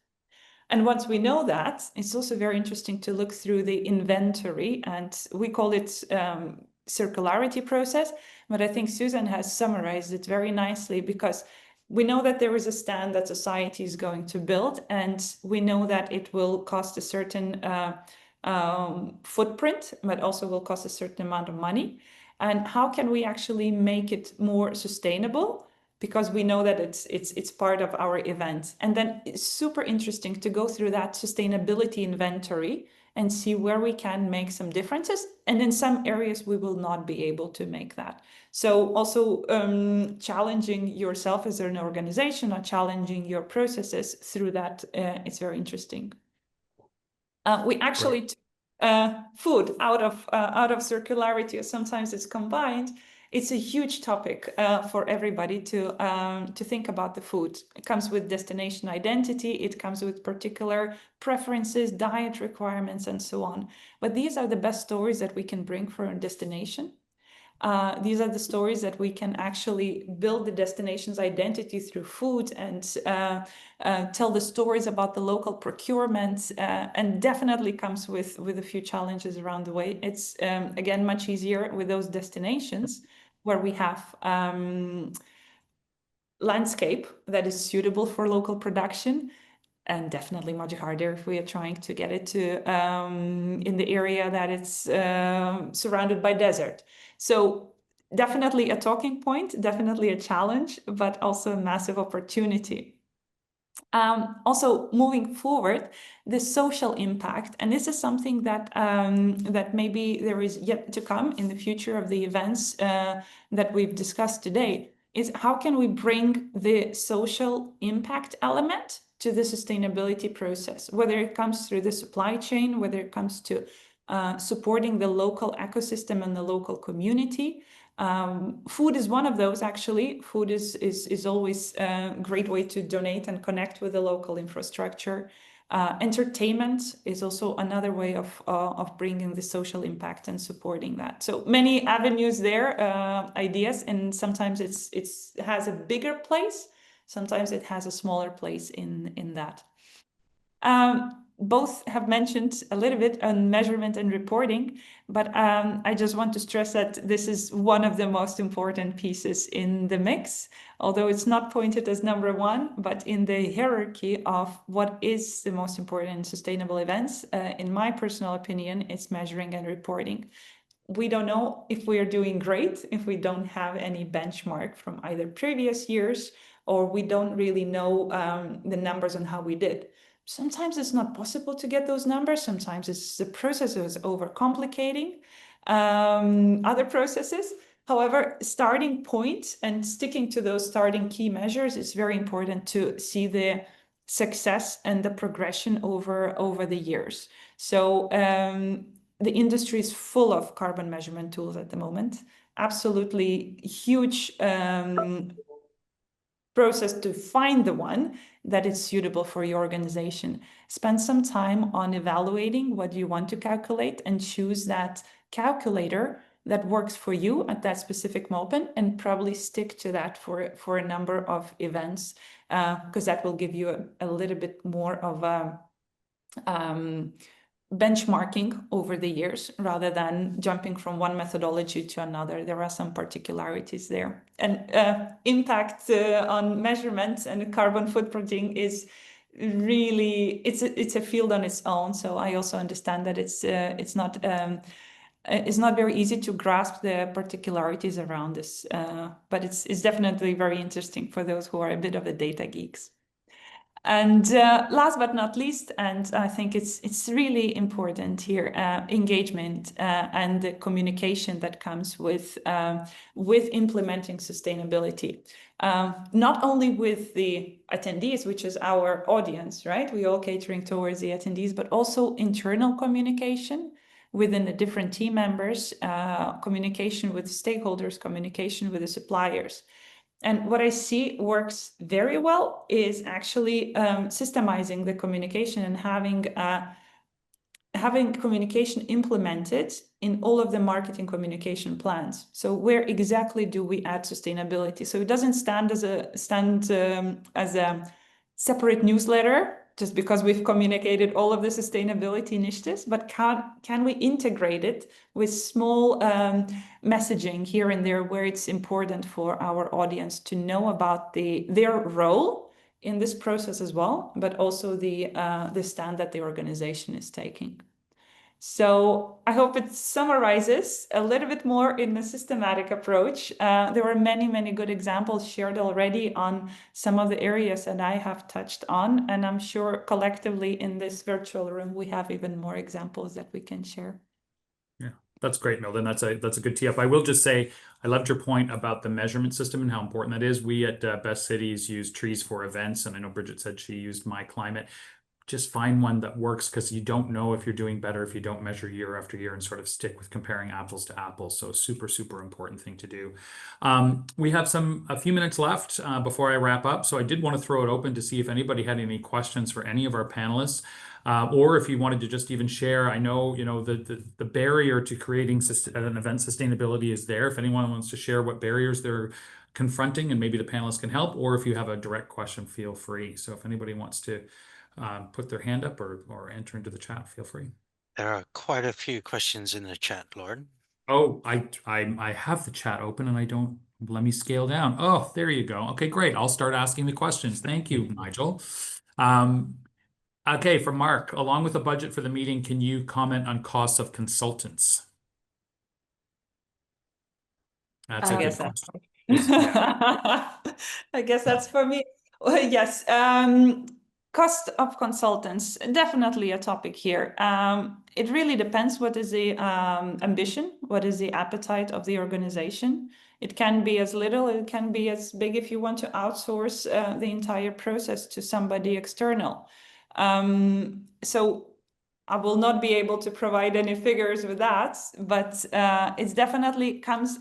S4: And once we know that, it's also very interesting to look through the inventory, and we call it circularity process, but I think Susan has summarized it very nicely, because we know that there is a stand that society is going to build, and we know that it will cost a certain footprint, but also will cost a certain amount of money. And how can we actually make it more sustainable? Because we know that it's part of our event. And then it's super interesting to go through that sustainability inventory and see where we can make some differences. And in some areas, we will not be able to make that. So also challenging yourself as an organization or challenging your processes through that, it's very interesting. We actually took food out of circularity, or sometimes it's combined, it's a huge topic for everybody to think about the food. It comes with destination identity, it comes with particular preferences, diet requirements, and so on. But these are the best stories that we can bring for a destination. These are the stories that we can actually build the destination's identity through food and tell the stories about the local procurement, and definitely comes with a few challenges around the way. It's, again, much easier with those destinations where we have landscape that is suitable for local production, and definitely much harder if we are trying to get it to in the area that it's surrounded by desert. So definitely a talking point, definitely a challenge, but also a massive opportunity. Also moving forward, the social impact, and this is something that that maybe there is yet to come in the future of the events that we've discussed today, is how can we bring the social impact element to the sustainability process, whether it comes through the supply chain, whether it comes to supporting the local ecosystem and the local community. Food is one of those, actually. Food is always a great way to donate and connect with the local infrastructure. Entertainment is also another way of bringing the social impact and supporting that. So many avenues there, ideas, and sometimes it has a bigger place, sometimes it has a smaller place in that. Both have mentioned a little bit on measurement and reporting, but I just want to stress that this is one of the most important pieces in the mix, although it's not pointed as number one, but in the hierarchy of what is the most important in sustainable events, in my personal opinion, it's measuring and reporting. We don't know if we are doing great if we don't have any benchmark from either previous years, or we don't really know the numbers on how we did. Sometimes it's not possible to get those numbers. Sometimes it's the process is overcomplicating other processes. However, starting point and sticking to those starting key measures is very important to see the success and the progression over the years. So the industry is full of carbon measurement tools at the moment. Absolutely huge process to find the one that is suitable for your organization. Spend some time on evaluating what you want to calculate and choose that calculator that works for you at that specific moment, and probably stick to that for a number of events, because that will give you a little bit more of a benchmarking over the years rather than jumping from one methodology to another. There are some particularities there. And impact on measurements and carbon footprinting is really, it's a field on its own. So I also understand that it's not very easy to grasp the particularities around this, but it's definitely very interesting for those who are a bit of the data geeks. And last but not least, and I think it's really important here, engagement and the communication that comes with implementing sustainability. Not only with the attendees, which is our audience, right? We all catering towards the attendees, but also internal communication within the different team members, communication with stakeholders, communication with the suppliers. And what I see works very well is actually systemizing the communication and having communication implemented in all of the marketing communication plans. So where exactly do we add sustainability? So it doesn't stand as a separate newsletter just because we've communicated all of the sustainability initiatives, but can we integrate it with small messaging here and there where it's important for our audience to know about their role in this process as well, but also the stand that the organization is taking. So I hope it summarizes a little bit more in a systematic approach. There were many, many good examples shared already on some of the areas that I have touched on, and I'm sure collectively in this virtual room we have even more examples that we can share.
S1: Yeah, that's great, Milda. That's a good tee up. I will just say I loved your point about the measurement system and how important that is. We at Best Cities use trees for events, and I know Bridget said she used My Climate. just find one that works, because you don't know if you're doing better if you don't measure year after year and sort of stick with comparing apples to apples. So super, super important thing to do. We have a few minutes left before I wrap up. So I did want to throw it open to see if anybody had any questions for any of our panelists. Or if you wanted to just even share, I know, the barrier to creating an event sustainability is there. If anyone wants to share what barriers they're confronting, and maybe the panelists can help, or if you have a direct question, feel free. So if anybody wants to put their hand up or enter into the chat, feel free.
S5: There are quite a few questions in the chat, Loren.
S1: Oh, I have the chat open and I don't, let me scale down. Oh, there you go. Okay, great. I'll start asking the questions. Thank you, Nigel. Okay, from Mark, along with the budget for the meeting, can you comment on costs of consultants? That's a good question.
S4: I guess that's for me. Well, yes. Cost of consultants, definitely a topic here. It really depends what is the ambition, what is the appetite of the organization. It can be as little, it can be as big if you want to outsource the entire process to somebody external. So I will not be able to provide any figures with that, but it definitely comes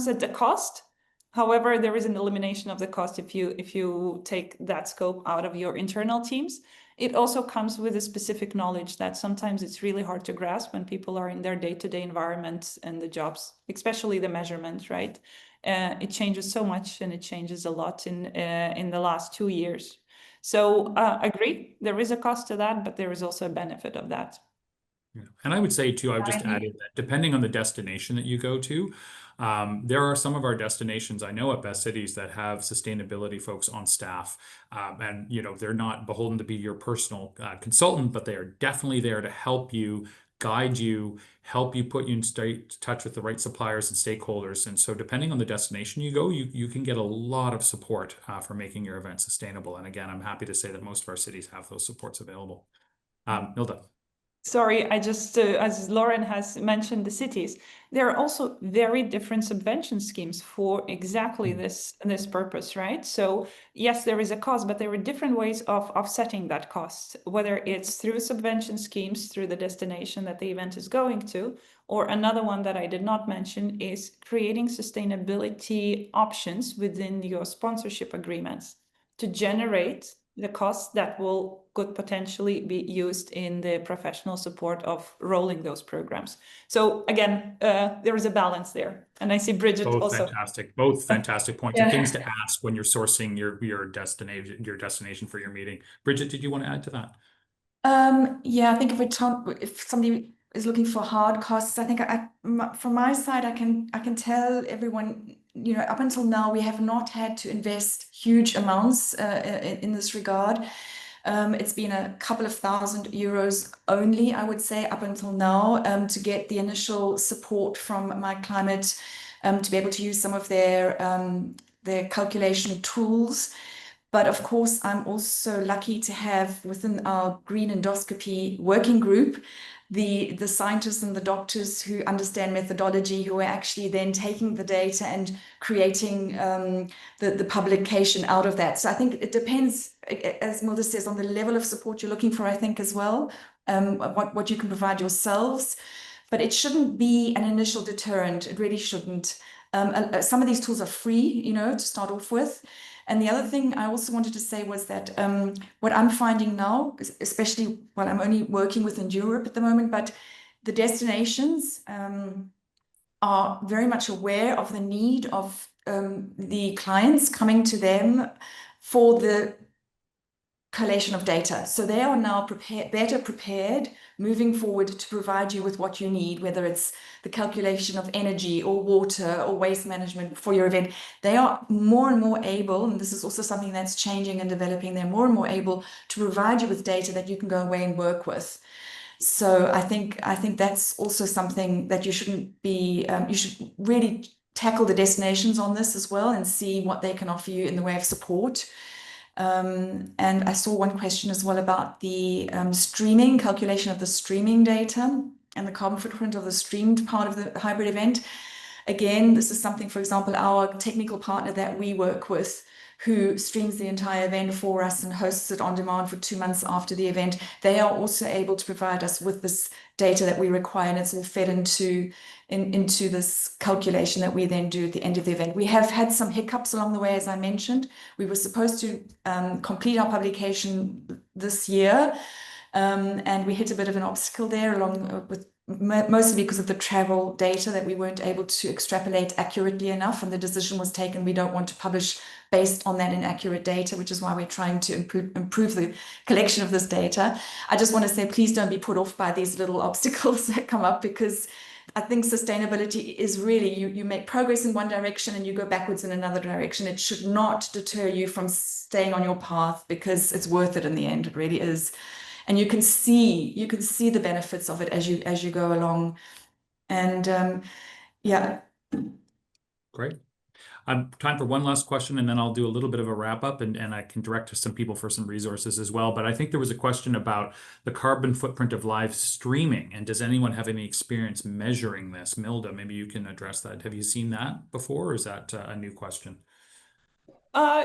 S4: at the cost. However, there is an elimination of the cost if you take that scope out of your internal teams. It also comes with a specific knowledge that sometimes it's really hard to grasp when people are in their day-to-day environment and the jobs, especially the measurement, right? It changes so much, and it changes a lot in the last 2 years. So agree, there is a cost to that, but there is also a benefit of that.
S1: Yeah. And I would say too, I would just add in that depending on the destination that you go to, there are some of our destinations I know at Best Cities that have sustainability folks on staff, and they're not beholden to be your personal consultant, but they are definitely there to help you, guide you, help you, put you in touch with the right suppliers and stakeholders. And so depending on the destination you go, you can get a lot of support for making your event sustainable. And again, I'm happy to say that most of our cities have those supports available. Milda.
S4: Sorry, I just, as Loren has mentioned, the cities, there are also very different subvention schemes for exactly this purpose, right? So yes, there is a cost, but there are different ways of offsetting that cost, whether it's through subvention schemes, through the destination that the event is going to, or another one that I did not mention is creating sustainability options within your sponsorship agreements to generate the costs that could potentially be used in the professional support of rolling those programs. So again, there is a balance there. And I see Bridget also.
S1: Both fantastic points and things to ask when you're sourcing your destination for your meeting. Bridget, did you want to add to that?
S2: Yeah, I think if somebody is looking for hard costs, I think from my side, I can tell everyone, up until now, we have not had to invest huge amounts in this regard. It's been a couple of €1,000 only, I would say, up until now, to get the initial support from My Climate, to be able to use some of their calculation tools. But of course, I'm also lucky to have within our Green Endoscopy working group the scientists and the doctors who understand methodology, who are actually then taking the data and creating the publication out of that. So I think it depends, as Milda says, on the level of support you're looking for, I think, as well, what you can provide yourselves. But it shouldn't be an initial deterrent. It really shouldn't. Some of these tools are free, to start off with. And the other thing I also wanted to say was that what I'm finding now, especially while I'm only working within Europe at the moment, but the destinations are very much aware of the need of the clients coming to them for the collation of data. So they are now better prepared moving forward to provide you with what you need, whether it's the calculation of energy or water or waste management for your event. They are more and more able, and this is also something that's changing and developing, they're more and more able to provide you with data that you can go away and work with. So I think that's also something that you shouldn't be, you should really tackle the destinations on this as well and see what they can offer you in the way of support. And I saw one question as well about the streaming, calculation of the streaming data and the carbon footprint of the streamed part of the hybrid event. Again, this is something, for example, our technical partner that we work with, who streams the entire event for us and hosts it on demand for 2 months after the event, they are also able to provide us with this data that we require, and it's all fed into this calculation that we then do at the end of the event. We have had some hiccups along the way, as I mentioned. We were supposed to complete our publication this year, and we hit a bit of an obstacle there, along with mostly because of the travel data, that we weren't able to extrapolate accurately enough, and the decision was taken we don't want to publish based on that inaccurate data, which is why we're trying to improve the collection of this data. I just want to say, please don't be put off by these little obstacles that come up, because I think sustainability is really, you make progress in one direction and you go backwards in another direction. It should not deter you from staying on your path, because it's worth it in the end. It really is. And you can see the benefits of it as you go along. And yeah.
S1: Great. Time for one last question, and then I'll do a little bit of a wrap up, and I can direct to some people for some resources as well. But I think there was a question about the carbon footprint of live streaming, and does anyone have any experience measuring this? Milda, maybe you can address that. Have you seen that before, or is that a new question?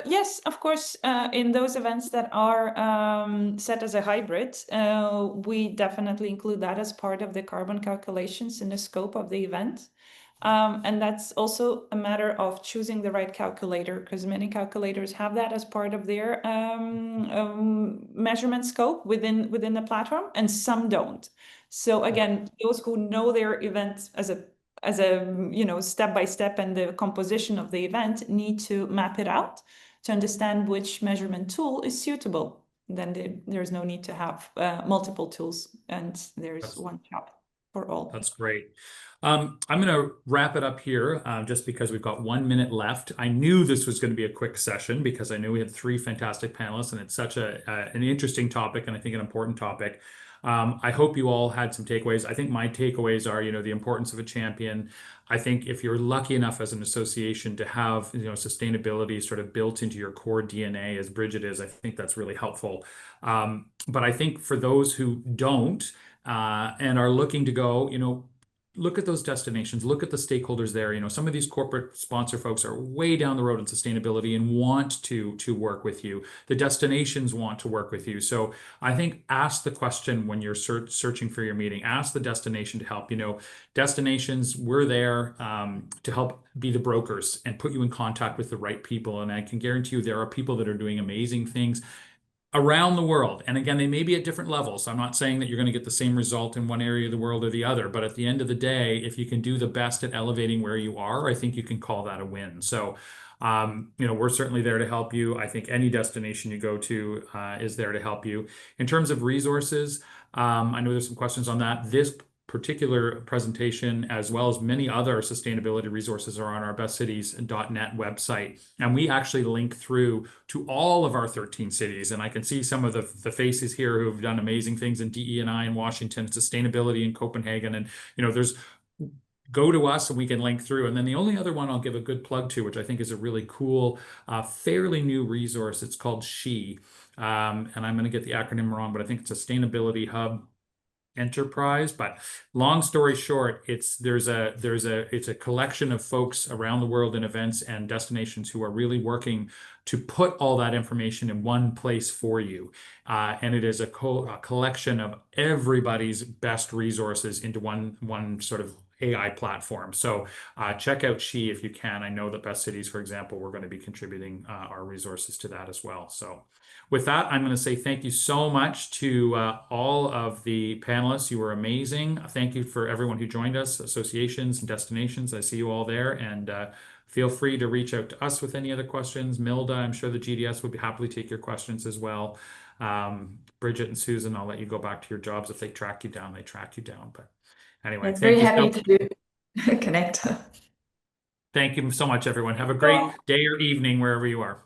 S4: Yes, of course. In those events that are set as a hybrid, we definitely include that as part of the carbon calculations in the scope of the event. And that's also a matter of choosing the right calculator, because many calculators have that as part of their measurement scope within the platform, and some don't. So again, those who know their event as a step by step and the composition of the event need to map it out to understand which measurement tool is suitable. Then there's no need to have multiple tools, and there's one shop for all.
S1: That's great. I'm going to wrap it up here just because we've got 1 minute left. I knew this was going to be a quick session because I knew we had 3 fantastic panelists, and it's such an interesting topic, and I think an important topic. I hope you all had some takeaways. I think my takeaways are, the importance of a champion. I think if you're lucky enough as an association to have, sustainability sort of built into your core DNA, as Bridget is, I think that's really helpful. But I think for those who don't and are looking to go, look at those destinations, look at the stakeholders there. Some of these corporate sponsor folks are way down the road in sustainability and want to work with you. The destinations want to work with you. So I think ask the question when you're searching for your meeting, ask the destination to help. Destinations, we're there to help be the brokers and put you in contact with the right people. And I can guarantee you there are people that are doing amazing things around the world. And again, they may be at different levels. I'm not saying that you're going to get the same result in one area of the world or the other, but at the end of the day, if you can do the best at elevating where you are, I think you can call that a win. So, we're certainly there to help you. I think any destination you go to is there to help you. In terms of resources, I know there's some questions on that. This particular presentation, as well as many other sustainability resources, are on our bestcities.net website. And we actually link through to all of our 13 cities. And I can see some of the faces here who have done amazing things in DE&I in Washington, sustainability in Copenhagen. And, go to us and we can link through. And then the only other one I'll give a good plug to, which I think is a really cool, fairly new resource, it's called SHE. And I'm going to get the acronym wrong, but I think it's Sustainability Hub Enterprise. But long story short, it's a collection of folks around the world in events and destinations who are really working to put all that information in one place for you. And it is a collection of everybody's best resources into one sort of AI platform. So check out SHE if you can. I know that Best Cities, for example, we're going to be contributing our resources to that as well. So with that, I'm going to say thank you so much to all of the panelists. You were amazing. Thank you for everyone who joined us, associations and destinations. I see you all there. And feel free to reach out to us with any other questions. Milda, I'm sure the GDS would happily take your questions as well. Bridget and Susan, I'll let you go back to your jobs. If they track you down, they track you down. But anyway,
S2: Very happy to connect.
S1: Thank you so much, everyone. Have a great day or evening wherever you are.